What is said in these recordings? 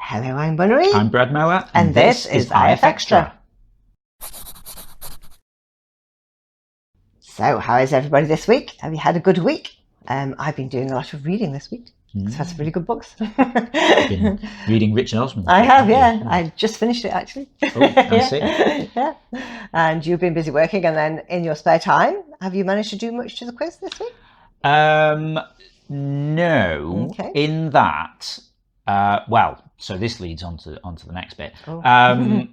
Hello, I'm Bunnery. I'm Brad Mower, and this is IFXtra. So, how is everybody this week? Have you had a good week? I've been doing a lot of reading this week. I've had some really good books. You've been reading Richard Osman's I book, have, haven't you? yeah. I just finished it, actually. Oh, I see. Yeah. And you've been busy working, and then in your spare time, have you managed to do much to the quiz this week? No. Okay. In that, so this leads on to the next bit. Oh.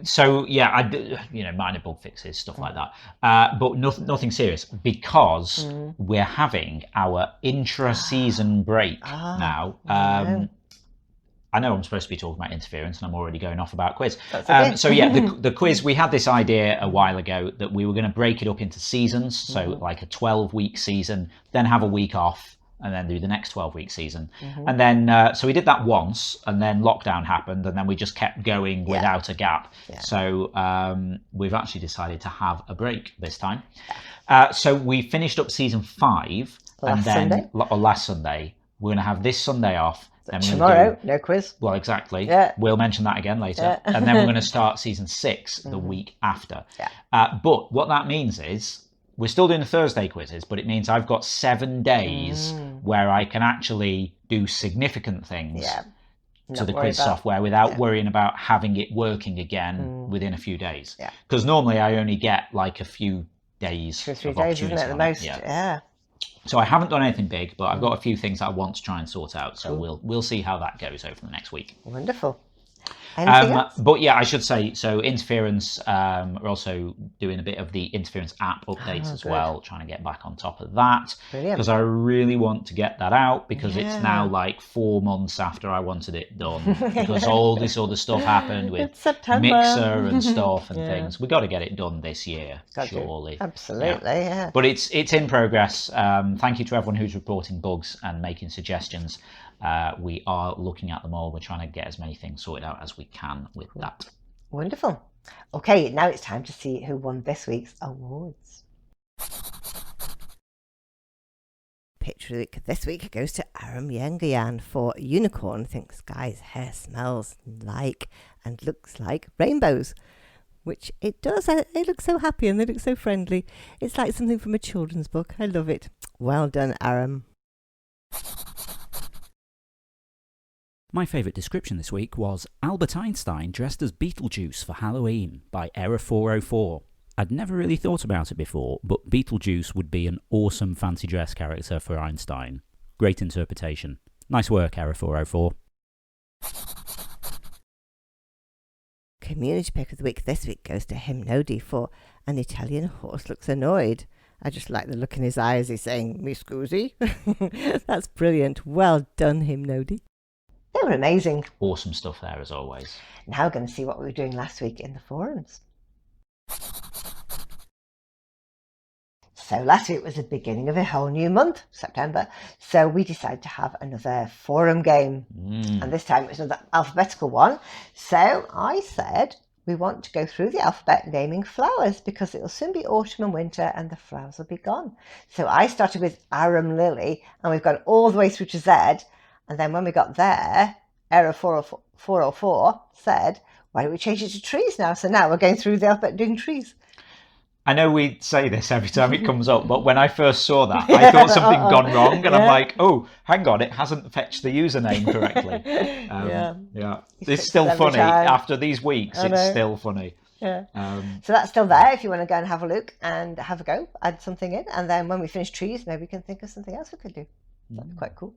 So yeah, I do, minor bug fixes, stuff like that, but nothing serious, because we're having our intra-season break now. No. I know I'm supposed to be talking about interference, and I'm already going off about quiz. That's okay. So yeah, the quiz, we had this idea a while ago that we were going to break it up into seasons, so like a 12-week season, then have a week off, and then do the next 12-week season. And then, so we did that once, and then lockdown happened, and then we just kept going without a gap. Yeah. So we've actually decided to have a break this time. So we finished up season 5, Last Sunday. Last Sunday. We're going to have this Sunday off. Then Tomorrow, no quiz. Well, exactly. Yeah. We'll mention that again later. Yeah. And then we're going to start season 6 the week after. Yeah. But what that means is, we're still doing the Thursday quizzes, but it means I've got 7 days where I can actually do significant things to the quiz software without worrying about having it working again within a few days. Because normally I only get like a few days. 2 or 3 days, isn't it, the most? Yeah. So I haven't done anything big, but I've got a few things that I want to try and sort out. So we'll see how that goes over the next week. Wonderful. Anything else? But yeah, I should say, so interference, we're also doing a bit of the interference app updates as well, trying to get back on top of that. Brilliant. Because I really want to get that out, because it's now like 4 months after I wanted it done, because all this other stuff happened with Mixer and stuff and things. We got to get it done this year, surely. Absolutely, yeah. But it's in progress. Thank you to everyone who's reporting bugs and making suggestions. We are looking at them all. We're trying to get as many things sorted out as we can with that. Wonderful. Okay, now it's time to see who won this week's awards. Picture of the week this week goes to Aram Yengayan for Unicorn Thinks Guy's Hair Smells Like and Looks Like Rainbows. Which it does. They look so happy and they look so friendly. It's like something from a children's book. I love it. Well done, Aram. My favourite description this week was Albert Einstein dressed as Beetlejuice for Halloween by Error404. I'd never really thought about it before, but Beetlejuice would be an awesome fancy dress character for Einstein. Great interpretation. Nice work, Error404. Community pick of the week this week goes to Himnodi for An Italian Horse Looks Annoyed. I just like the look in his eyes. He's saying, "Mi scusi." That's brilliant. Well done, Himnodi. They were amazing. Awesome stuff there, as always. Now we're going to see what we were doing last week in the forums. So last week was the beginning of a whole new month, September. So we decided to have another forum game. And this time it was another alphabetical one. So I said we want to go through the alphabet naming flowers, because it will soon be autumn and winter and the flowers will be gone. So I started with Arum Lily, and we've gone all the way through to Z. And then when we got there, Error 404 said, why don't we change it to trees now? So now we're going through the alphabet doing trees. I know we say this every time it comes up, but when I first saw that, I thought something had gone wrong, and I'm like, oh, hang on, it hasn't fetched the username correctly. It's still funny. After these weeks, it's still funny. Yeah. So that's still there if you want to go and have a look and have a go, add something in. And then when we finish trees, maybe we can think of something else we could do. That'd be quite cool.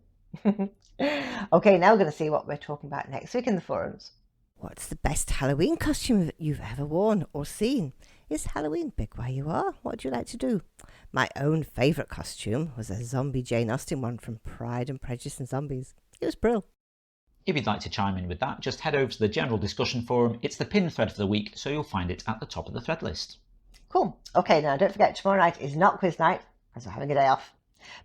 Okay, now we're going to see what we're talking about next week in the forums. What's the best Halloween costume that you've ever worn or seen? Is Halloween big where you are? What do you like to do? My own favourite costume was a zombie Jane Austen one from Pride and Prejudice and Zombies. It was brilliant. If you'd like to chime in with that, just head over to the general discussion forum. It's the pinned thread for the week, so you'll find it at the top of the thread list. Cool. Okay, now don't forget, tomorrow night is not quiz night, as we're having a day off.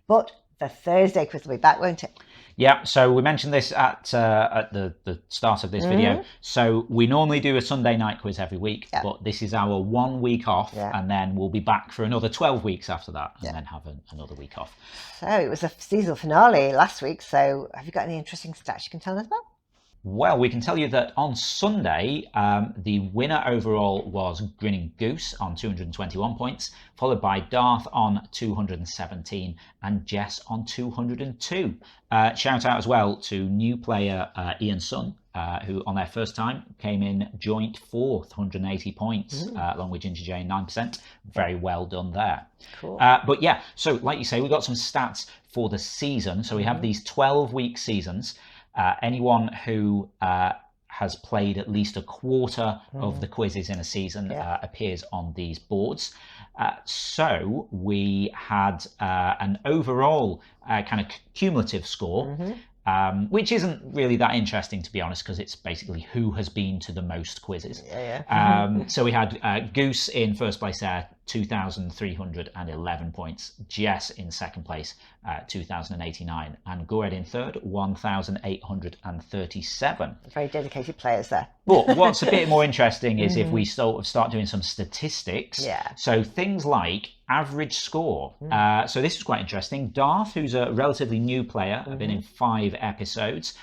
But the Thursday quiz will be back, won't it? Yeah, so we mentioned this at the start of this video. So we normally do a Sunday night quiz every week, but this is our 1 week off, and then we'll be back for another 12 weeks after that, and then have another week off. So it was a season finale last week, so have you got any interesting stats you can tell us about? Well, we can tell you that on Sunday, the winner overall was Grinning Goose on 221 points, followed by Darth on 217 and Jess on 202. Shout out as well to new player Ian Sun, who on their first time came in joint 4th, 180 points, along with Ginger Jane, 9%. Very well done there. Cool. But yeah, so like you say, we got some stats for the season. So we have these 12-week seasons. Anyone who has played at least a quarter of the quizzes in a season appears on these boards. So we had an overall kind of cumulative score, which isn't really that interesting, to be honest, because it's basically who has been to the most quizzes. So we had Goose in first place there, 2,311 points. Jess in second place, 2,089. And Gored in third, 1,837. Very dedicated players there. But what's a bit more interesting is if we start doing some statistics. Yeah. So things like average score. So this is quite interesting. Darth, who's a relatively new player, been in 5 episodes,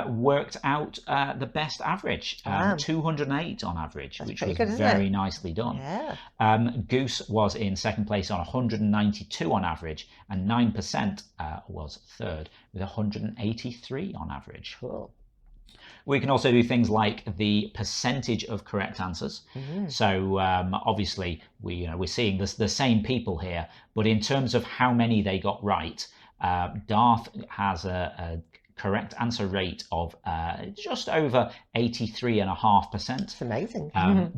worked out the best average, 208 on average, which was very nicely done. Yeah. Goose was in second place on 192 on average, and 9% was third with 183 on average. Cool. We can also do things like the percentage of correct answers. So obviously we're seeing the same people here, but in terms of how many they got right, Darth has a correct answer rate of just over 83.5%. That's amazing.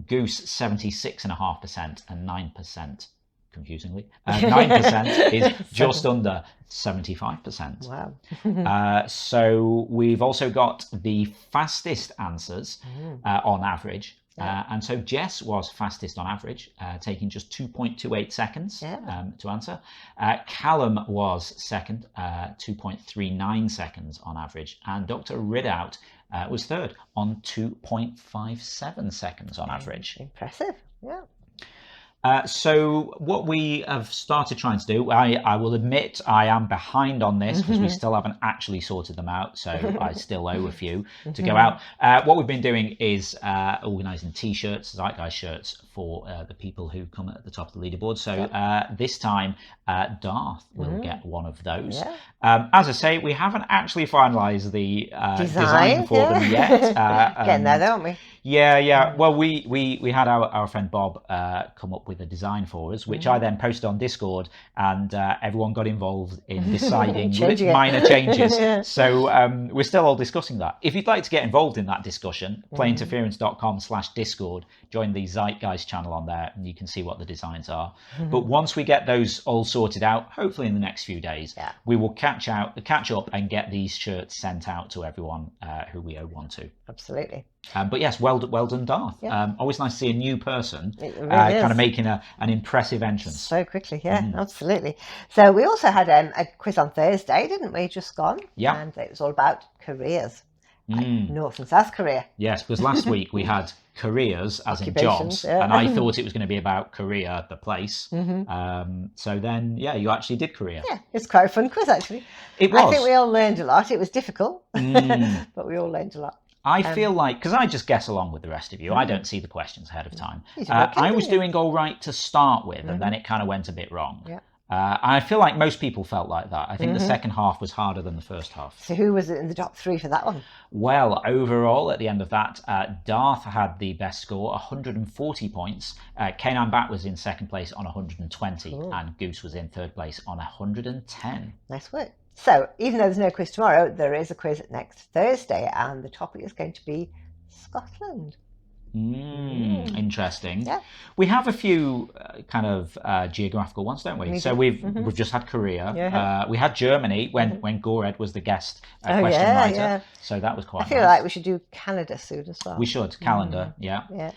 Goose 76.5% and 9%. Confusingly, 9% is just under 75%. Wow. So we've also got the fastest answers on average. And so Jess was fastest on average, taking just 2.28 seconds to answer. Callum was second, 2.39 seconds on average. And Dr. Ridout was third on 2.57 seconds on average. Impressive. Yeah. So what we have started trying to do, I will admit I am behind on this because we still haven't actually sorted them out, so I still owe a few to go out. What we've been doing is organising T-shirts, Zeitgeist shirts, for the people who come at the top of the leaderboard. So this time Darth will get one of those. As I say, we haven't actually finalised the design for them yet. Getting there, don't we? Yeah. Well, we had our friend Bob come up with a design for us, which I then posted on Discord, and everyone got involved in deciding minor changes. So we're still all discussing that. If you'd like to get involved in that discussion, playinterference.com/Discord, join the Zeitgeist channel on there, and you can see what the designs are. But once we get those all sorted out, hopefully in the next few days, we will catch up and get these shirts sent out to everyone who we owe one to. Absolutely. But yes, well done, Darth. Always nice to see a new person really kind of making an impressive entrance. So quickly, absolutely. So we also had a quiz on Thursday, didn't we? Just gone. Yeah. And it was all about careers. Like North and South Korea. Yes, because last week we had careers as in jobs, and I thought it was going to be about Korea, the place. So then, you actually did Korea. Yeah, it's quite a fun quiz, actually. It was. I think we all learned a lot. It was difficult, but we all learned a lot. I feel like, because I just guess along with the rest of you, I don't see the questions ahead of time. I was doing all right to start with, and then it kind of went a bit wrong. Yeah. I feel like most people felt like that. I think the second half was harder than the first half. So who was in the top 3 for that one? Well, overall, at the end of that, Darth had the best score, 140 points. K9 Bat was in second place on 120, and Goose was in third place on 110. Nice work. So, even though there's no quiz tomorrow, there is a quiz next Thursday, and the topic is going to be Scotland. Interesting. Yeah. We have a few kind of geographical ones, don't we? So we've just had Korea. We had Germany when Gored was the guest question writer. Yeah. So that was quite nice. I feel like we should do Canada soon as well. We should. Calendar, yeah.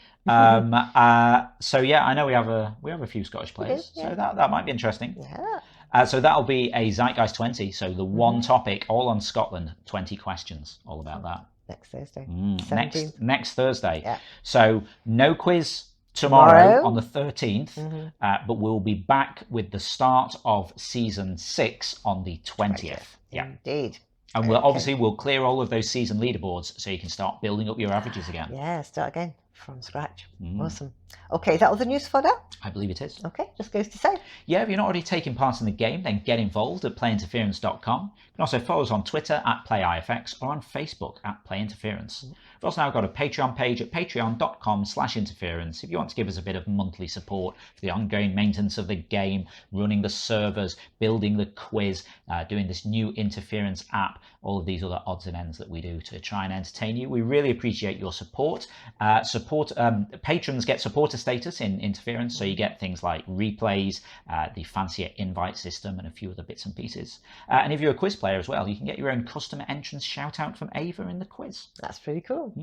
So I know we have a few Scottish players, so that might be interesting. Yeah. So that'll be a Zeitgeist 20. So the one topic, all on Scotland, 20 questions, all about that. Next Thursday. Next Thursday. Yeah. So no quiz tomorrow on the 13th, but we'll be back with the start of season 6 on the 20th. Yeah. Indeed. And we'll clear all of those season leaderboards so you can start building up your averages again. Yeah, start again from scratch. Awesome. Okay, is that all the news for now? I believe it is. Okay, just goes to say. Yeah, if you're not already taking part in the game, then get involved at playinterference.com. You can also follow us on Twitter at PlayIFX or on Facebook at PlayInterference. We've also now got a Patreon page at patreon.com/interference if you want to give us a bit of monthly support for the ongoing maintenance of the game, running the servers, building the quiz, doing this new interference app, all of these other odds and ends that we do to try and entertain you. We really appreciate your support. Patrons get supporter status in interference, so you get things like replays, the fancier invite system, and a few other bits and pieces. And if you're a quiz player as well, you can get your own custom entrance shout out from Ava in the quiz. That's pretty cool.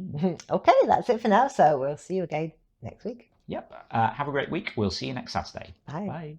Okay, that's it for now. So we'll see you again next week. Yep. Have a great week. We'll see you next Saturday. Bye. Bye.